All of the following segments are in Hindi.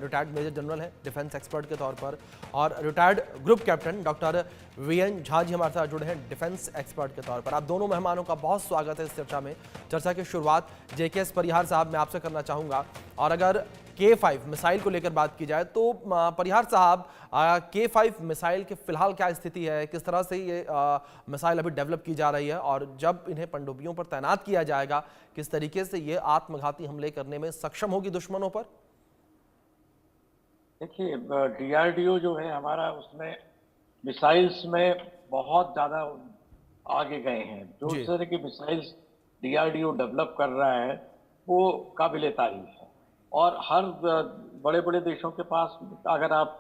रिटायर्ड मेजर जनरल हैं डिफेंस एक्सपर्ट के तौर पर, और retired group captain doctor V N Jha ji हमारे साथ जुड़े हैं डिफेंस एक्सपर्ट के तौर पर। आप दोनों मेहमानों का बहुत स्वागत है इस चर्चा में। चर्चा की शुरुआत जेकेएस परिहार साहब मैं आपसे करना चाहूँगा, और अगर K5 मिसाइल को लेकर बात की जाए तो परिहार साहब, K5 मिसाइल की फिलहाल क्या स्थिति है, किस तरह से ये मिसाइल अभी डेवलप की जा रही है, और जब इन्हें पनडुब्बियों पर तैनात किया जाएगा किस तरीके से ये आत्मघाती हमले करने में सक्षम होगी दुश्मनों पर? देखिए, डीआरडीओ जो है हमारा, उसमें मिसाइल्स में बहुत ज़्यादा आगे गए हैं। जो जी। इस तरह की मिसाइल्स डीआरडीओ डेवलप कर रहा है वो काबिले तारीफ है। और हर बड़े बड़े देशों के पास, अगर आप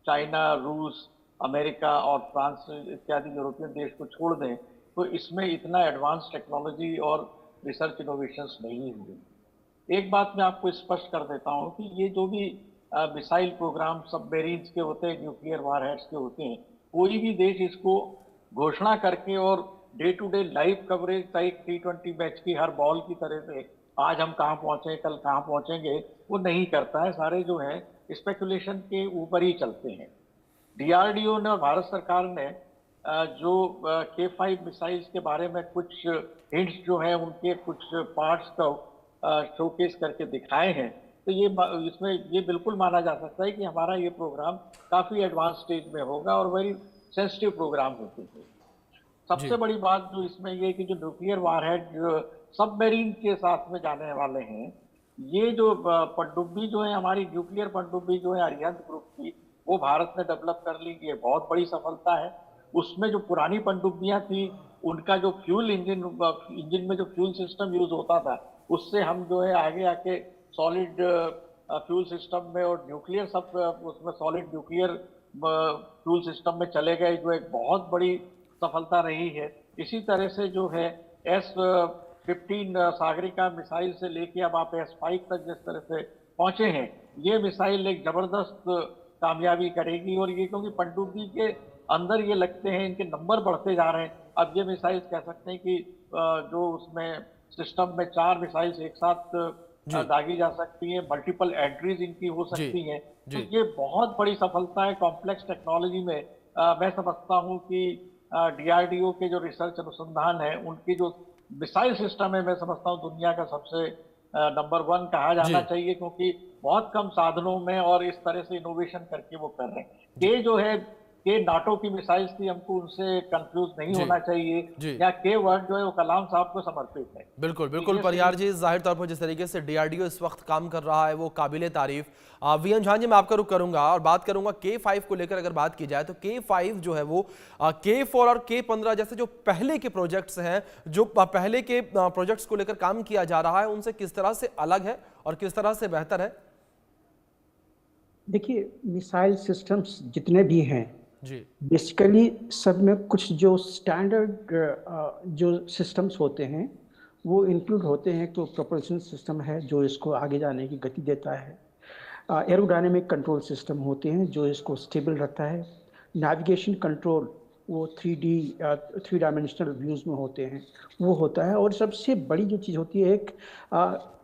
चाइना, रूस, अमेरिका और फ्रांस इत्यादि यूरोपियन देश को छोड़ दें, तो इसमें इतना एडवांस टेक्नोलॉजी और रिसर्च इनोवेशंस नहीं हुए। एक बात मैं आपको स्पष्ट कर देता हूं कि ये जो भी मिसाइल प्रोग्राम सबमेरीन्स के होते हैं, न्यूक्लियर वारहेड्स के होते हैं, कोई भी देश इसको घोषणा करके और day to day live coverage type T20 match की हर बॉल की तरह से आज हम कहाँ पहुंचे, कल कहाँ पहुंचेंगे, वो नहीं करता है। सारे जो है स्पेकुलेशन के ऊपर ही चलते हैं। डीआरडीओ ने और भारत सरकार ने जो K5 मिसाइल्स के बारे में कुछ हिंट्स जो है, उनके कुछ पार्ट्स का शोकेस करके दिखाए हैं, तो ये इसमें ये बिल्कुल माना जा सकता है कि हमारा ये प्रोग्राम काफी एडवांस स्टेज में होगा और वेरी सेंसिटिव प्रोग्राम होते हैं। सबसे जी। बड़ी बात जो इसमें ये कि जो न्यूक्लियर वारहेड सबमरीन के साथ में जाने वाले हैं, ये जो पनडुब्बी जो है हमारी, न्यूक्लियर पनडुब्बी जो है अरिहंत ग्रुप की, वो भारत ने डेवलप कर ली। ये बहुत बड़ी सफलता है। उसमें जो पुरानी पनडुब्बियां थी, उनका जो फ्यूल इंजन में जो फ्यूल सिस्टम यूज होता था, उससे हम जो है आगे आके सॉलिड फ्यूल सिस्टम में और न्यूक्लियर सब उसमें सॉलिड न्यूक्लियर फ्यूल सिस्टम में चले गए, जो एक बहुत बड़ी सफलता रही है। इसी तरह से जो है S-15 सागरिका मिसाइल से लेके अब आप S-5 तक जिस तरह से पहुंचे हैं, ये मिसाइल एक जबरदस्त कामयाबी करेगी। और ये क्योंकि पनडुब्बी के अंदर ये लगते हैं, इनके नंबर बढ़ते जा रहे हैं। अब ये मिसाइल कह सकते हैं कि जो उसमें सिस्टम में 4 मिसाइल्स एक साथ जी। दागी जा सकती हैं, मल्टीपल एंट्रीज इनकी हो जी। सकती हैं। तो जी। ये बहुत बड़ी सफलता है कॉम्प्लेक्स टेक्नोलॉजी में। मैं समझता हूँ कि डीआरडीओ के जो रिसर्च अनुसंधान है, उनकी जो मिसाइल सिस्टम है, मैं समझता हूँ दुनिया का सबसे नंबर 1 कहा जाना जी। चाहिए, क्योंकि बहुत कम साधनों में और इस तरह से इनोवेशन करके वो कर रहे हैं। जी। के जो है, के नाटो की मिसाइल्स थी, हमको उनसे कंफ्यूज नहीं जी। होना चाहिए। जी। या के वर्ड जो है वो कलाम साहब को समर्पित है। बिल्कुल तो बिल्कुल ये परिहार सिर्फ जी, जाहिर तौर पर जिस तरीके से डीआरडीओ इस वक्त काम कर रहा है वो काबिले तारीफ। वीएन झा जी, मैं आपका रुख करूंगा और बात करूंगा K5 को लेकर। अगर बात की जाए तो K5 जो है वो K4 और K15 जैसे जो पहले के प्रोजेक्ट्स हैं, जो पहले के प्रोजेक्ट्स को लेकर काम किया जा रहा है, उनसे किस तरह से अलग है और किस तरह से बेहतर है? देखिए, मिसाइल सिस्टम्स जितने भी हैं, जी। बेसिकली सब में कुछ जो स्टैंडर्ड जो सिस्टम्स होते हैं वो इंक्लूड होते हैं। तो प्रोपल्शन सिस्टम है जो इसको आगे जाने की गति देता है। एरोडायनेमिक कंट्रोल सिस्टम होते हैं जो इसको स्टेबल रखता है। नेविगेशन कंट्रोल वो 3 डायमेंशनल व्यूज़ में होते हैं, वो होता है। और सबसे बड़ी जो चीज़ होती है, एक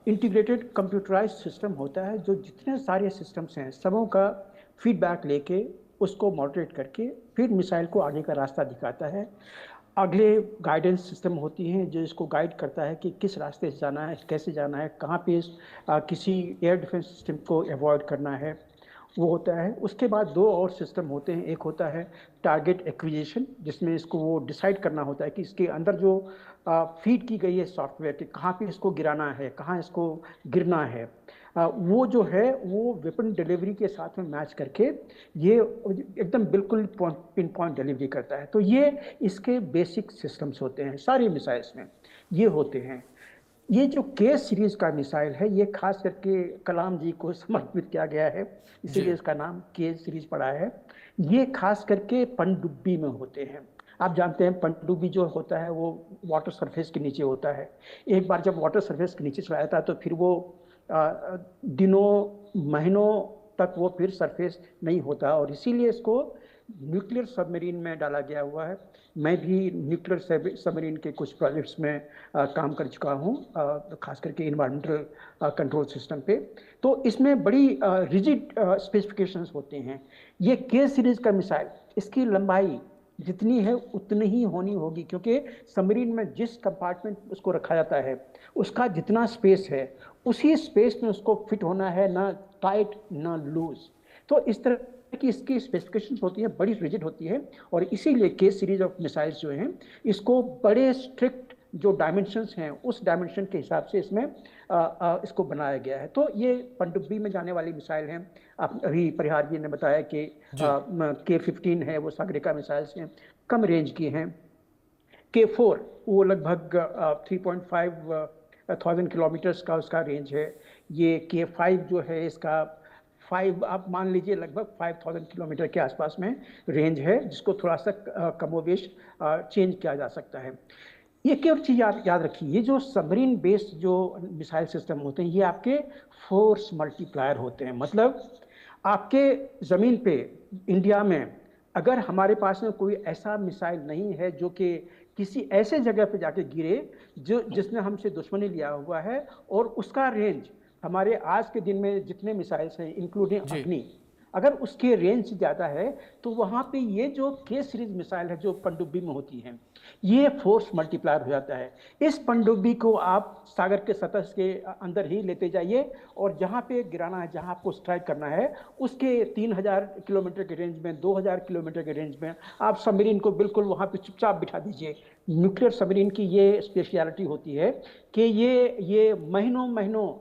इंटीग्रेटेड कंप्यूटराइज सिस्टम होता है जो जितने सारे सिस्टम्स हैं सबों का फीडबैक लेके उसको मॉडरेट करके फिर मिसाइल को आगे का रास्ता दिखाता है। अगले गाइडेंस सिस्टम होती हैं जो इसको गाइड करता है कि किस रास्ते से जाना है, कैसे जाना है, कहाँ पे किसी एयर डिफेंस सिस्टम को अवॉइड करना है, वो होता है। उसके बाद 2 और सिस्टम होते हैं। एक होता है टारगेट एक्विजिशन, जिसमें इसको वो डिसाइड करना होता है कि इसके अंदर जो फीड की गई है सॉफ्टवेयर कि कहाँ पे इसको गिराना है, कहाँ इसको गिरना है, वो जो है वो वेपन डिलीवरी के साथ में मैच करके ये एकदम बिल्कुल पिन पॉइंट डिलीवरी करता है। तो ये इसके बेसिक सिस्टम्स होते हैं सारी मिसाइल्स में, ये होते हैं। ये जो के सीरीज का मिसाइल है ये खास करके कलाम जी को समर्पित किया गया है, जी। इसीलिए इसका नाम के सीरीज पड़ा है। ये खास करके पनडुब्बी में होते हैं। आप जानते हैं पनडुब्बी जो होता है वो वाटर सरफेस के नीचे होता है। एक बार जब वाटर सरफेस के नीचे चला जाता है तो फिर वो दिनों महीनों तक वो फिर सरफेस नहीं होता, और इसीलिए इसको न्यूक्लियर सबमरीन में डाला गया हुआ है। मैं भी न्यूक्लियर सबमरीन के कुछ प्रोजेक्ट्स में काम कर चुका हूँ, खास करके इन्वायरमेंटल कंट्रोल सिस्टम पे। तो इसमें बड़ी रिजिड स्पेसिफिकेशंस होते हैं। ये के सीरीज का मिसाइल, इसकी लंबाई जितनी है उतनी ही होनी होगी, क्योंकि सबमरीन में जिस कंपार्टमेंट उसको रखा जाता है उसका जितना स्पेस है उसी स्पेस में उसको फिट होना है, ना टाइट ना लूज। तो इस तरह की इसकी स्पेसिफिकेशंस होती है, बड़ी रिजिड होती है, और इसीलिए के सीरीज ऑफ मिसाइल्स जो हैं इसको बड़े स्ट्रिक्ट जो डायमेंशंस हैं उस डायमेंशन के हिसाब से इसमें इसको बनाया गया है। तो ये पनडुब्बी में जाने वाली मिसाइल हैं। आप अभी परिहार जी ने बताया कि K-15 है, वो सागरिका मिसाइल्स हैं, कम रेंज की हैं। K-4 वो लगभग 3,500 किलोमीटर्स का उसका रेंज है। ये K-5 जो है इसका 5, आप मान लीजिए लगभग 5,000 किलोमीटर के आसपास में रेंज है, जिसको थोड़ा सा कमोवेश चेंज किया जा सकता है। ये केवल चीज़ याद रखिए, ये जो सबमरीन बेस्ड जो मिसाइल सिस्टम होते हैं ये आपके फोर्स मल्टीप्लायर होते हैं। मतलब आपके ज़मीन पे इंडिया में अगर हमारे पास में कोई ऐसा मिसाइल नहीं है जो कि किसी ऐसे जगह पे जाके गिरे जो जिसने हमसे दुश्मनी लिया हुआ है, और उसका रेंज हमारे आज के दिन में जितने मिसाइल्स हैं इंक्लूडिंग अग्नि, अगर उसके रेंज से ज़्यादा है तो वहाँ पे ये जो के सीरीज मिसाइल है जो पनडुब्बी में होती हैं ये फोर्स मल्टीप्लायर हो जाता है। इस पनडुब्बी को आप सागर के सतह के अंदर ही लेते जाइए, और जहाँ पे गिराना है, जहाँ आपको स्ट्राइक करना है, उसके 3,000 किलोमीटर के रेंज में, 2,000 किलोमीटर के रेंज में आप सबमरीन को बिल्कुल वहाँ पे चुपचाप बिठा दीजिए। न्यूक्लियर सबमरीन की ये स्पेशलिटी होती है कि ये महीनों महीनों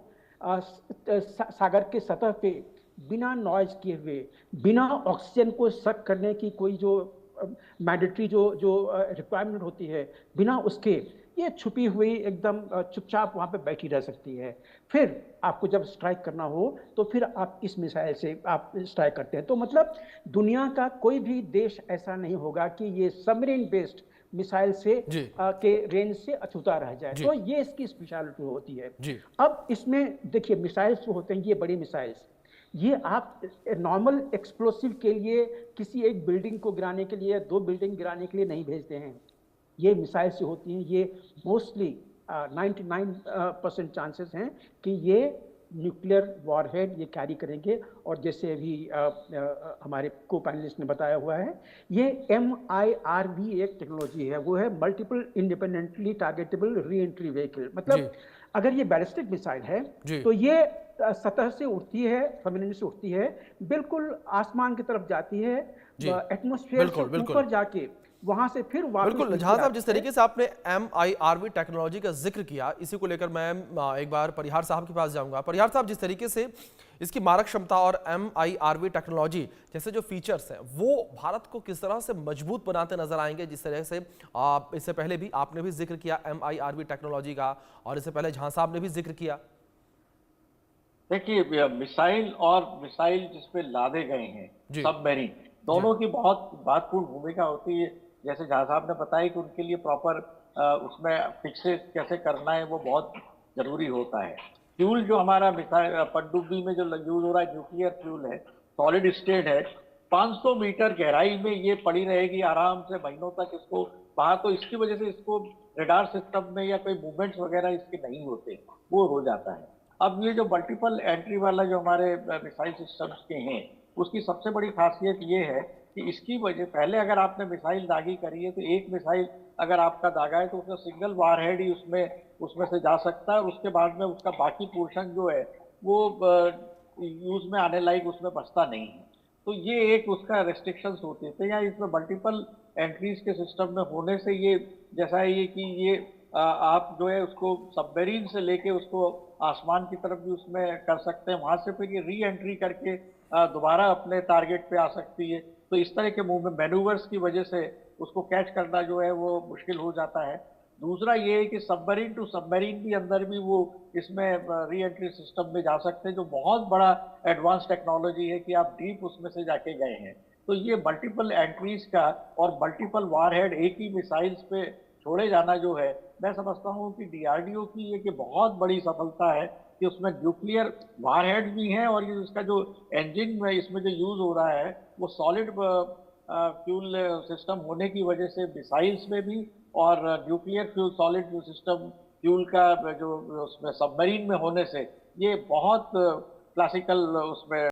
सागर के सतह पे बिना नॉइज किए हुए, बिना ऑक्सीजन को सक करने की कोई जो मैंडेटरी जो रिक्वायरमेंट होती है, बिना उसके ये छुपी हुई एकदम चुपचाप वहाँ पे बैठी रह सकती है। फिर आपको जब स्ट्राइक करना हो तो फिर आप इस मिसाइल से आप स्ट्राइक करते हैं। तो मतलब दुनिया का कोई भी देश ऐसा नहीं होगा कि ये सबमरीन बेस्ड मिसाइल से के रेंज से अछूता रह जाए। तो ये इसकी स्पेशलिटी होती है। अब इसमें देखिए मिसाइल्स जो होते हैं ये बड़ी मिसाइल्स, ये आप नॉर्मल एक्सप्लोसिव के लिए किसी एक बिल्डिंग को गिराने के लिए, 2 बिल्डिंग गिराने के लिए नहीं भेजते हैं। ये मिसाइल्स जो होती हैं ये मोस्टली 99% चांसेस हैं कि ये न्यूक्लियर वॉरहेड ये कैरी करेंगे। और जैसे अभी हमारे को पैनलिस्ट ने बताया हुआ है, ये MIRV एक टेक्नोलॉजी है, वो है multiple independently targetable re entry vehicle. मतलब अगर ये बैलिस्टिक मिसाइल है तो ये सतह से उठती है, सबमरीन से उठती है, बिल्कुल आसमान की तरफ जाती है, एटमॉस्फेयर से ऊपर जाके वहां से फिर वापस। बिल्कुल जहां साहब, जिस तरीके से आपने MIRV टेक्नोलॉजी का जिक्र किया, इसी को लेकर मैं एक बार परिहार साहब के पास जाऊंगा। परिहार साहब, जिस तरीके से इसकी मारक क्षमता और MIRV टेक्नोलॉजी जैसे जो फीचर्स हैं वो भारत को किस तरह से मजबूत बनाते नजर आएंगे? जिस तरह से इससे पहले भी आपने भी जिक्र किया MIRV टेक्नोलॉजी का, और इससे पहले जहां साहब ने भी जिक्र किया। देखिए मिसाइल और मिसाइल जिसपे लादे गए हैं सबमरीन, दोनों की बहुत महत्वपूर्ण भूमिका होती है। जैसे जहाँ साहब ने बताया कि उनके लिए प्रॉपर उसमें फिक्सेस कैसे करना है वो बहुत जरूरी होता है। फ्यूल जो हमारा मिसाइल पनडुब्बी में जो यूज हो रहा है न्यूक्लियर फ्यूल है, सॉलिड स्टेट है, 500 मीटर गहराई में ये पड़ी रहेगी आराम से महीनों तक इसको बाहर। तो इसकी वजह से इसको रडार सिस्टम में या कोई मूवमेंट्स वगैरह इसके नहीं होते, वो हो जाता है। अब ये जो मल्टीपल एंट्री वाला जो हमारे मिसाइल सिस्टम्स के हैं, उसकी सबसे बड़ी खासियत ये है कि इसकी वजह, पहले अगर आपने मिसाइल दागी करी है तो एक मिसाइल अगर आपका दागा है तो उसका सिंगल वारहेड ही उसमें से जा सकता है। उसके बाद में उसका बाकी पोर्शन जो है वो यूज में आने लायक उसमें बचता नहीं है। तो ये एक उसका रेस्ट्रिक्शंस होते थे। या इसमें मल्टीपल एंट्रीज के सिस्टम में होने से ये जैसा है ये कि ये आप जो है उसको सबमरीन से लेके उसको आसमान की तरफ भी उसमें कर सकते हैं, वहां से फिर ये री एंट्री करके दोबारा अपने टारगेट पे आ सकती है। तो इस तरह के मूवमेंट मैन्यूवर्स की वजह से उसको कैच करना जो है वो मुश्किल हो जाता है। दूसरा ये है कि सबमरीन टू सबमरीन भी अंदर भी वो इसमें री एंट्री सिस्टम में जा सकते हैं, जो बहुत बड़ा एडवांस टेक्नोलॉजी है कि आप डीप उसमें से जाके गए हैं। तो ये मल्टीपल एंट्रीज का और मल्टीपल वारहेड एक ही मिसाइल्स पे छोड़े जाना जो है, मैं समझता हूँ कि DRDO की ये कि बहुत बड़ी सफलता है कि उसमें न्यूक्लियर वारहेड भी हैं और ये इसका जो इंजन में इसमें जो यूज हो रहा है वो सॉलिड फ्यूल सिस्टम होने की वजह से मिसाइल्स में भी और nuclear fuel solid fuel system fuel का जो उसमें सबमरीन में होने से ये बहुत क्लासिकल उसमें